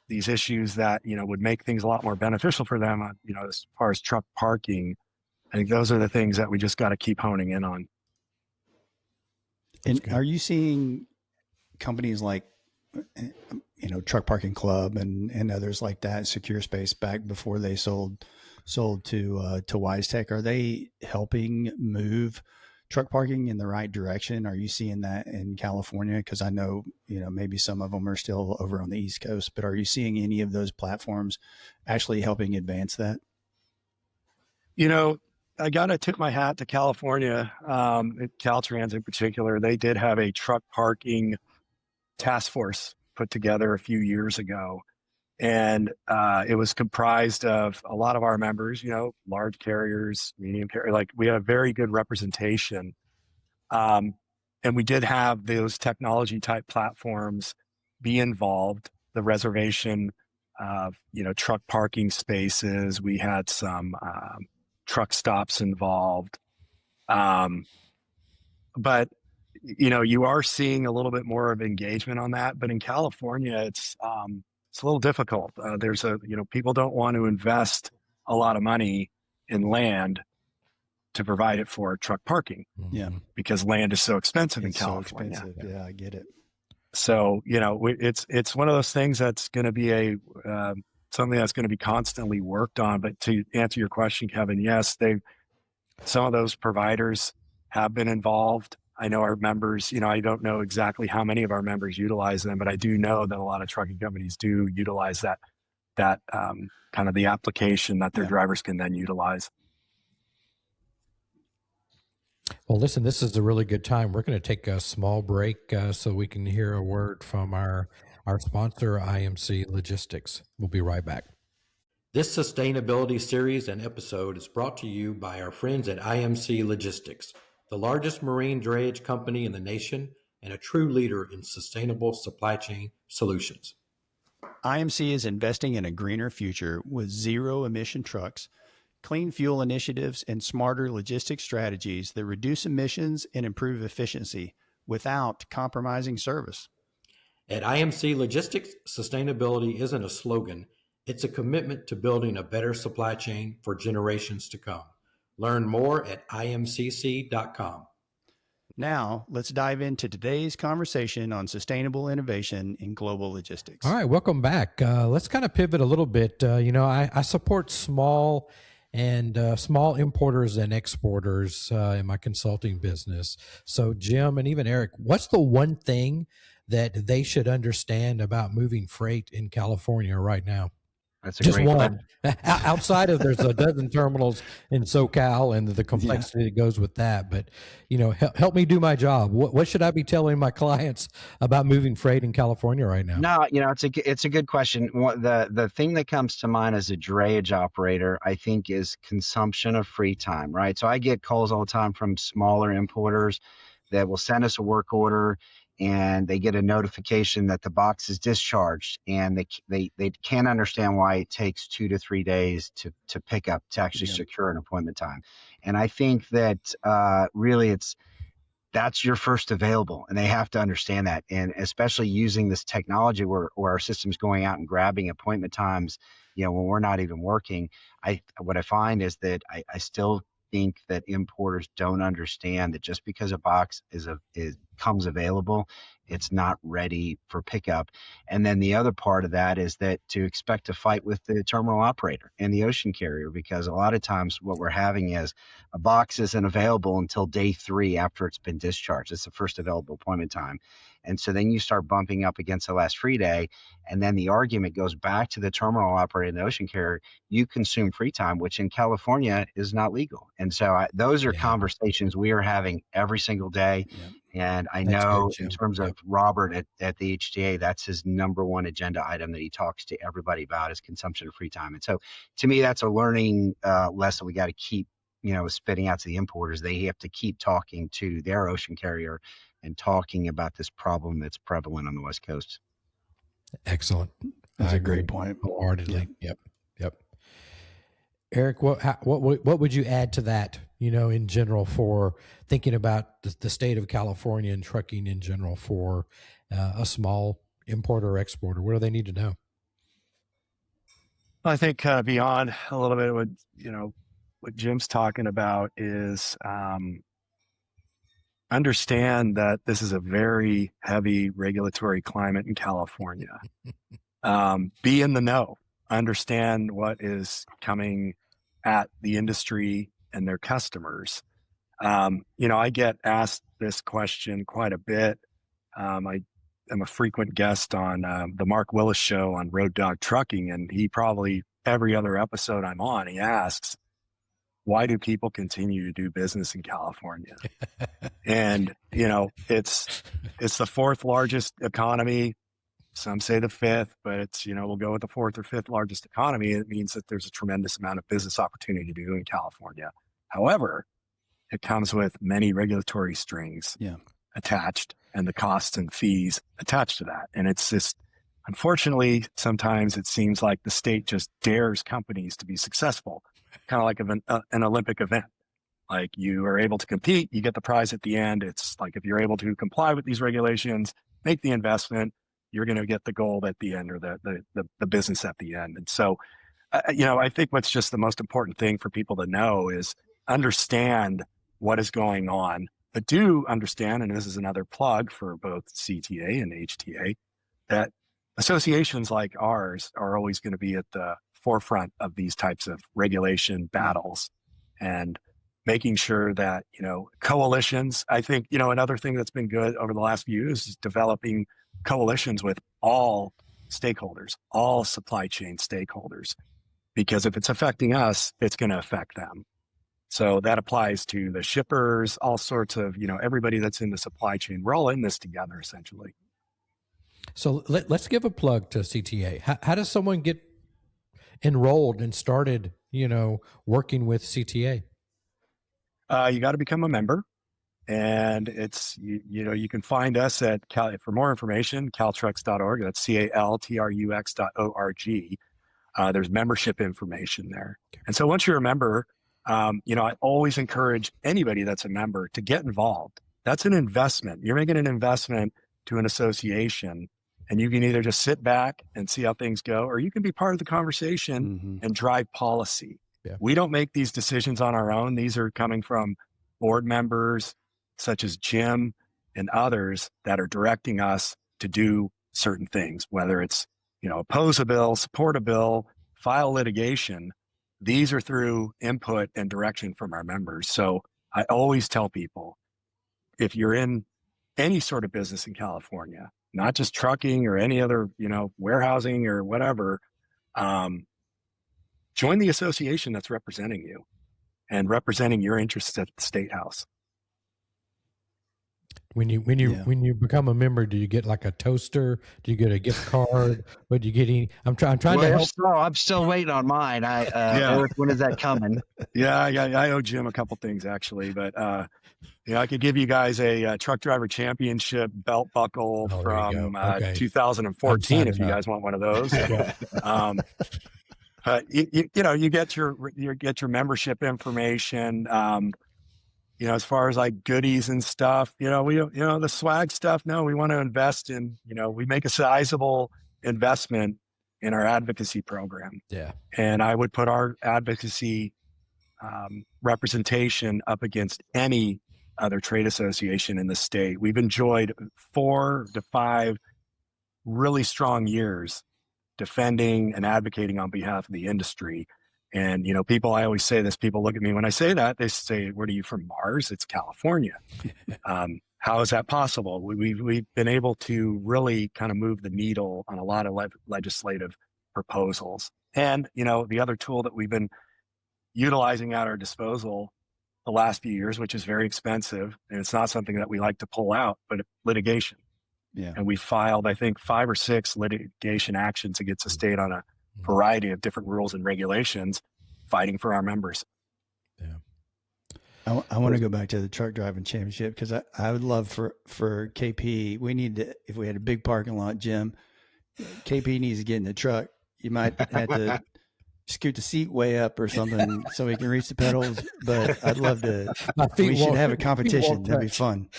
these issues that, would make things a lot more beneficial for them, as far as truck parking, I think those are the things that we just got to keep honing in on. And are you seeing companies like, Truck Parking Club and others like that, Secure Space, back before they sold to WiseTech, are they helping move truck parking in the right direction? Are you seeing that in California? Because I know, maybe some of them are still over on the East Coast, but are you seeing any of those platforms actually helping advance that? I got to tip my hat to California, Caltrans in particular. They did have a truck parking task force put together a few years ago. And it was comprised of a lot of our members, large carriers, medium carriers, like we had a very good representation. And we did have those technology type platforms be involved, the reservation of, truck parking spaces. We had some truck stops involved. But, you are seeing a little bit more of engagement on that. But in California, it's a little difficult. People don't want to invest a lot of money in land to provide it for truck parking. Yeah. Because land is so expensive in California. So expensive. Yeah, I get it. So, it's one of those things that's going to be a something that's going to be constantly worked on. But to answer your question, Kevin, yes, some of those providers have been involved. I know our members, I don't know exactly how many of our members utilize them, but I do know that a lot of trucking companies do utilize that kind of the application that their drivers can then utilize. Well, listen, this is a really good time. We're going to take a small break so we can hear a word from our sponsor, IMC Logistics. We'll be right back. This sustainability series and episode is brought to you by our friends at IMC Logistics, the largest marine drayage company in the nation and a true leader in sustainable supply chain solutions. IMC is investing in a greener future with zero-emission trucks, clean fuel initiatives, and smarter logistics strategies that reduce emissions and improve efficiency without compromising service. At IMC Logistics, sustainability isn't a slogan. It's a commitment to building a better supply chain for generations to come. Learn more at imcc.com. Now, let's dive into today's conversation on sustainable innovation in global logistics. All right, welcome back. Let's kind of pivot a little bit. I support small importers and exporters in my consulting business. So, Jim and even Eric, what's the one thing that they should understand about moving freight in California right now? That's a just great one. Outside of there's a dozen terminals in SoCal and the complexity that goes with that. But help me do my job. What should I be telling my clients about moving freight in California right now? No, it's a good question. The thing that comes to mind as a drayage operator, I think, is consumption of free time. Right. So I get calls all the time from smaller importers that will send us a work order, and they get a notification that the box is discharged, and they can't understand why it takes 2 to 3 days to pick up, to actually secure an appointment time. And I think that really that's your first available, and they have to understand that. And especially using this technology where our system's going out and grabbing appointment times, when we're not even working. What I find is that I still think that importers don't understand that just because a box comes available, it's not ready for pickup. And then the other part of that is that to expect to fight with the terminal operator and the ocean carrier, because a lot of times what we're having is a box isn't available until day 3 after it's been discharged. It's the first available appointment time. And so then you start bumping up against the last free day, and then the argument goes back to the terminal operator and the ocean carrier. You consume free time, which in California is not legal. And so those are conversations we are having every single day. Yeah. And I know in terms of Robert at the HTA, that's his number one agenda item that he talks to everybody about is consumption of free time. And so to me, that's a learning lesson we got to keep, spitting out to the importers. They have to keep talking to their ocean carrier and talking about this problem that's prevalent on the West Coast. Excellent. That's a great point. Wholeheartedly. Yep. Eric, what would you add to that, in general, for thinking about the state of California and trucking in general for a small importer or exporter? What do they need to know? I think kind of beyond a little bit of what Jim's talking about is understand that this is a very heavy regulatory climate in California. Be in the know. Understand what is coming at the industry and their customers. I get asked this question quite a bit. I am a frequent guest on the Mark Willis show on Road Dog Trucking, and he probably every other episode I'm on, he asks, why do people continue to do business in California? And, it's the 4th largest economy. Some say the 5th, but it's, we'll go with the 4th or 5th largest economy. It means that there's a tremendous amount of business opportunity to do in California. However, it comes with many regulatory strings attached and the costs and fees attached to that. And it's just, unfortunately, sometimes it seems like the state just dares companies to be successful, kind of like an Olympic event. Like you are able to compete, you get the prize at the end. It's like if you're able to comply with these regulations, make the investment, you're going to get the gold at the end, or the business at the end. And so, I think what's just the most important thing for people to know is understand what is going on, but do understand, and this is another plug for both CTA and HTA, that associations like ours are always going to be at the forefront of these types of regulation battles, and making sure that, coalitions, I think, another thing that's been good over the last few years is developing coalitions with all stakeholders, all supply chain stakeholders, because if it's affecting us, it's going to affect them. So that applies to the shippers, all sorts of, everybody that's in the supply chain. We're all in this together, essentially. So let's give a plug to CTA. How does someone get enrolled and started, working with CTA? You got to become a member, and it's, you can find us at for more information, caltrux.org. That's caltrux.org. There's membership information there. And so once you're a member, I always encourage anybody that's a member to get involved. That's an investment. You're making an investment to an association, and you can either just sit back and see how things go, or you can be part of the conversation and drive policy. Yeah. We don't make these decisions on our own. These are coming from board members such as Jim and others that are directing us to do certain things, whether it's, oppose a bill, support a bill, file litigation. These are through input and direction from our members. So I always tell people, if you're in any sort of business in California, not just trucking or any other, warehousing or whatever, join the association that's representing you and representing your interests at the State House. When you become a member, do you get like a toaster? Do you get a gift card? What do you get? I'm trying to help. I'm still waiting on mine. Eric, when is that coming? Yeah, I owe Jim a couple things actually, but I could give you guys a truck driver championship belt buckle from 2014 if you guys want one of those. You get your membership information. As far as like goodies and stuff, the swag stuff. No, we want to invest in. We make a sizable investment in our advocacy program. Yeah, and I would put our advocacy representation up against any other trade association in the state. We've enjoyed 4 to 5 really strong years defending and advocating on behalf of the industry. And, people, I always say this, people look at me when I say that, they say, "Where are you from?" Mars? It's California. How is that possible? We've been able to really kind of move the needle on a lot of legislative proposals. And, the other tool that we've been utilizing at our disposal the last few years, which is very expensive, and it's not something that we like to pull out, but litigation. Yeah. And we filed, I think, 5 or 6 litigation actions against the state on a variety of different rules and regulations, fighting for our members. Yeah. I want to go back to the truck driving championship, because I would love for KP, we need to, if we had a big parking lot, Jim, KP needs to get in the truck. You might have to scoot the seat way up or something so he can reach the pedals. But I'd love to. We should have a competition. That'd be fun.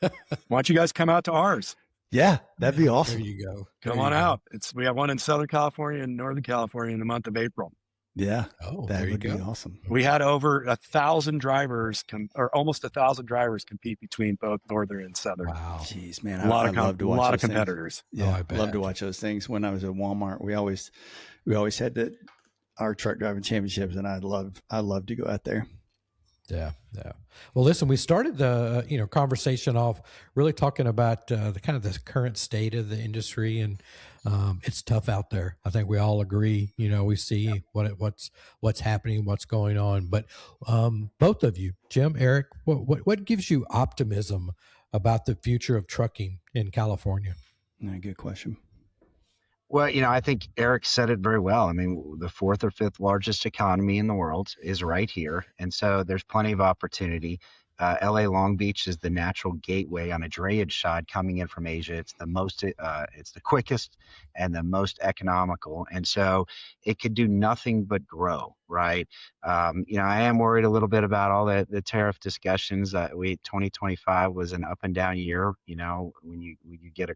Why don't you guys come out to ours? Yeah, that'd be awesome. There you go. Come on out. We have one in Southern California and Northern California in the month of April. Yeah. That would be awesome. We had over 1,000 drivers or almost 1,000 drivers compete between both Northern and Southern. Wow. Jeez, man. A lot of competitors. Things. Yeah. I love to watch those things. When I was at Walmart, we always had our truck driving championships, and I'd love to go out there. Yeah. Well, listen, we started the conversation off really talking about the kind of the current state of the industry, and it's tough out there. I think we all agree. We see what's happening, what's going on. But both of you, Jim, Eric, what gives you optimism about the future of trucking in California? Good question. Well, I think Eric said it very well. I mean, the 4th or 5th largest economy in the world is right here. And so there's plenty of opportunity. LA Long Beach is the natural gateway on a drayage side coming in from Asia. It's the quickest and the most economical. And so it could do nothing but grow, right? I am worried a little bit about all the tariff discussions. 2025 was an up and down year. When you get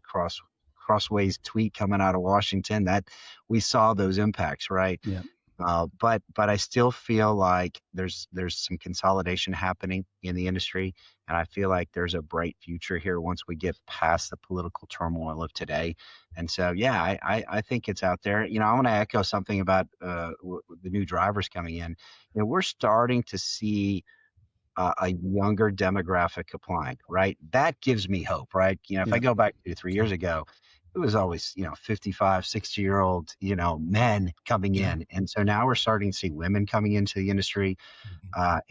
crossways tweet coming out of Washington, that we saw those impacts, right? Yeah. But I still feel like there's some consolidation happening in the industry, and I feel like there's a bright future here once we get past the political turmoil of today. And so, yeah, I think it's out there. I want to echo something about the new drivers coming in. We're starting to see a younger demographic applying, right? That gives me hope, right? If I go back 2 to 3 years ago, it was always, 55, 60-year-old, men coming in. And so now we're starting to see women coming into the industry. I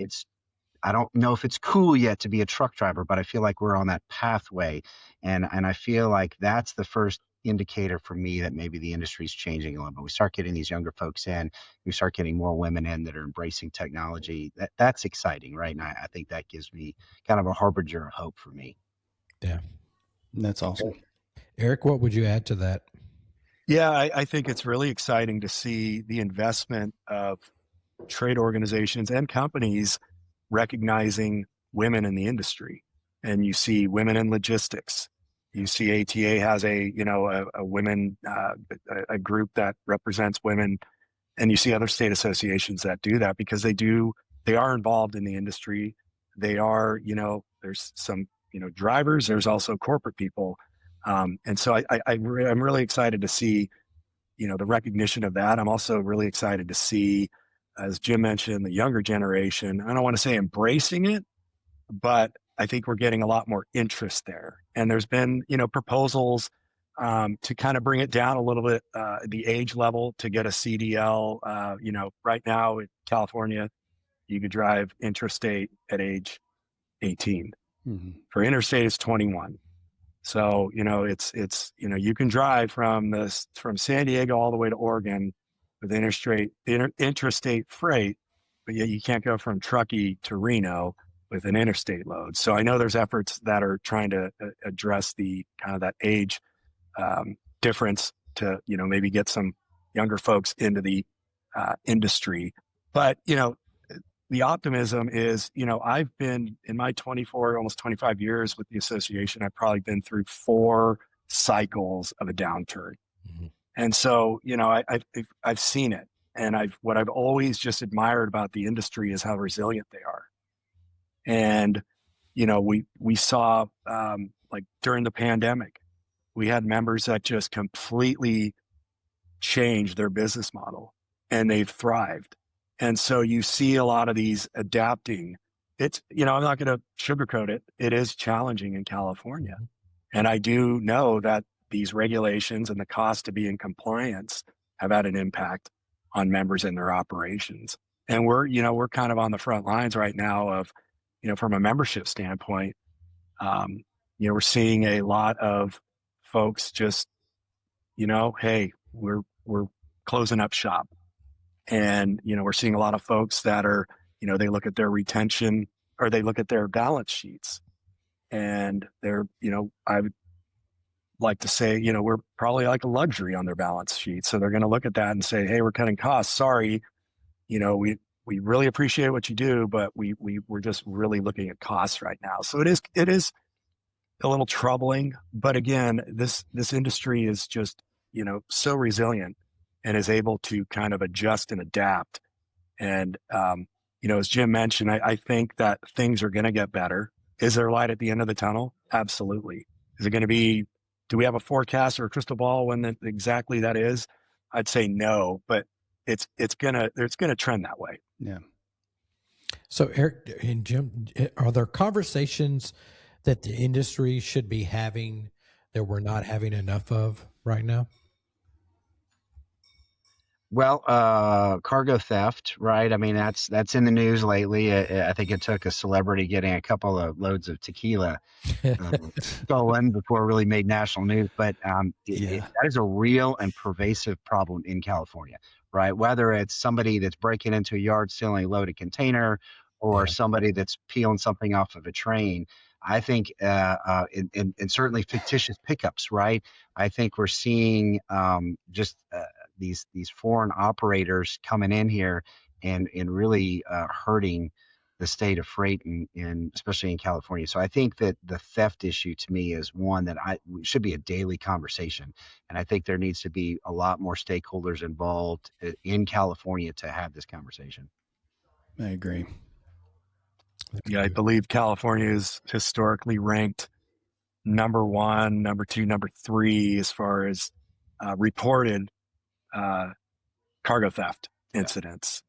don't know if it's cool yet to be a truck driver, but I feel like we're on that pathway. And I feel like that's the first indicator for me that maybe the industry is changing a little bit. We start getting these younger folks in, we start getting more women in that are embracing technology. That's exciting, right? And I think that gives me kind of a harbinger of hope for me. Yeah. That's awesome. Eric, what would you add to that? Yeah, I think it's really exciting to see the investment of trade organizations and companies recognizing women in the industry. And you see women in logistics. You see ATA has a women, a group that represents women. And you see other state associations that do that because they are involved in the industry. They are, there's some, drivers, there's also corporate people. And so I'm really excited to see, the recognition of that. I'm also really excited to see, as Jim mentioned, the younger generation, I don't want to say embracing it, but I think we're getting a lot more interest there. And there's been, proposals to kind of bring it down a little bit, the age level to get a CDL. Right now in California, you could drive interstate at age 18. Mm-hmm. For interstate, it's 21. So, it's you can drive from San Diego all the way to Oregon with interstate freight, but yet you can't go from Truckee to Reno with an interstate load. So I know there's efforts that are trying to address the kind of that age difference to, maybe get some younger folks into the industry. But, the optimism is, I've been in my 24, almost 25 years with the association, I've probably been through 4 cycles of a downturn. Mm-hmm. And so, I've seen it. And what I've always just admired about the industry is how resilient they are. And, we saw, like during the pandemic, we had members that just completely changed their business model and they've thrived. And so you see a lot of these adapting. It's, I'm not going to sugarcoat it. It is challenging in California. And I do know that these regulations and the cost to be in compliance have had an impact on members and their operations. And we're kind of on the front lines right now of, from a membership standpoint, we're seeing a lot of folks just, hey, we're closing up shop. And, we're seeing a lot of folks that are, they look at their retention or they look at their balance sheets and they're, I would like to say, we're probably like a luxury on their balance sheet. So they're going to look at that and say, hey, we're cutting costs. Sorry. We really appreciate what you do, but we're just really looking at costs right now. So it is a little troubling, but again, this industry is just, so resilient and is able to kind of adjust and adapt. And, as Jim mentioned, I think that things are going to get better. Is there light at the end of the tunnel? Absolutely. Is it going to be, do we have a forecast or a crystal ball when exactly that is? I'd say no, but it's going to trend that way. Yeah. So Eric and Jim, are there conversations that the industry should be having that we're not having enough of right now? Well, cargo theft, right? I mean, that's in the news lately. I think it took a celebrity getting a couple of loads of tequila stolen before it really made national news. But that is a real and pervasive problem in California, right? Whether it's somebody that's breaking into a yard stealing a loaded container or somebody that's peeling something off of a train. I think, and certainly fictitious pickups, right? I think we're seeing these foreign operators coming in here and really hurting the state of freight in especially in California. So I think that the theft issue to me is one that should be a daily conversation. And I think there needs to be a lot more stakeholders involved in California to have this conversation. I agree. Yeah, I believe California is historically ranked number 1, number 2, number 3 as far as reported cargo theft incidents.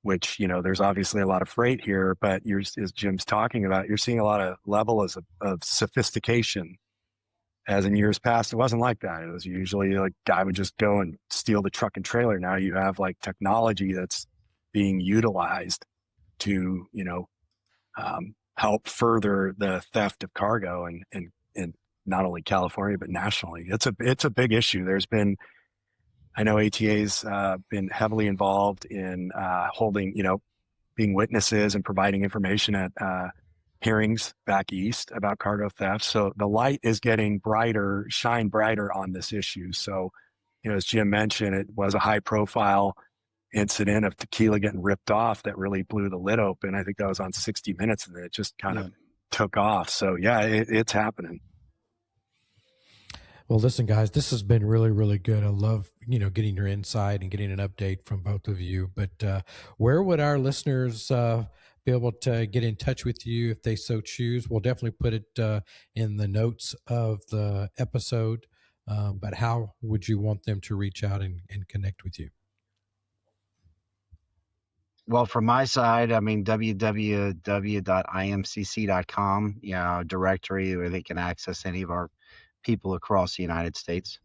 Which, there's obviously a lot of freight here, but as Jim's talking about, you're seeing a lot of levels of sophistication. As in years past, it wasn't like that. It was usually like guy would just go and steal the truck and trailer. Now you have like technology that's being utilized to, help further the theft of cargo and not only California, but nationally. It's a big issue. I know ATA's been heavily involved in holding, being witnesses and providing information at hearings back east about cargo theft. So the light is getting shine brighter on this issue. So, as Jim mentioned, it was a high profile incident of tequila getting ripped off that really blew the lid open. I think that was on 60 Minutes, and it just kind of took off. So yeah, it's happening. Well, listen, guys, this has been really, really good. I love, getting your insight and getting an update from both of you. But where would our listeners be able to get in touch with you if they so choose? We'll definitely put it in the notes of the episode. But how would you want them to reach out and connect with you? Well, from my side, www.imcc.com, directory where they can access any of our people across the United States.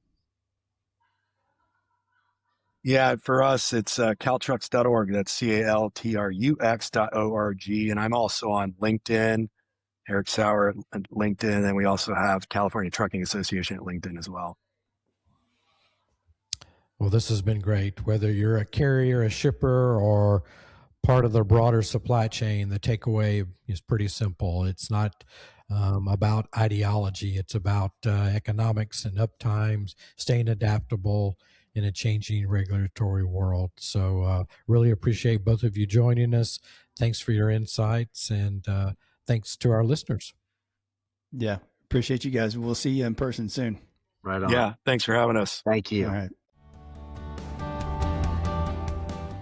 Yeah, for us, it's caltrux.org. That's caltrux.org. And I'm also on LinkedIn, Eric Sauer at LinkedIn. And we also have California Trucking Association at LinkedIn as well. Well, this has been great. Whether you're a carrier, a shipper, or part of the broader supply chain, the takeaway is pretty simple. It's not about ideology. It's about economics and uptimes, staying adaptable in a changing regulatory world. So really appreciate both of you joining us. Thanks for your insights, and thanks to our listeners. Yeah, appreciate you guys. We'll see you in person soon. Right on. Yeah, thanks for having us. Thank you. All right.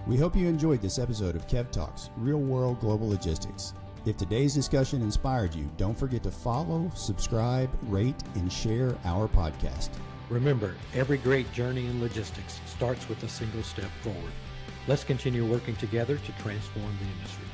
We hope you enjoyed this episode of Kev Talks, Real World Global Logistics. If today's discussion inspired you, don't forget to follow, subscribe, rate, and share our podcast. Remember, every great journey in logistics starts with a single step forward. Let's continue working together to transform the industry.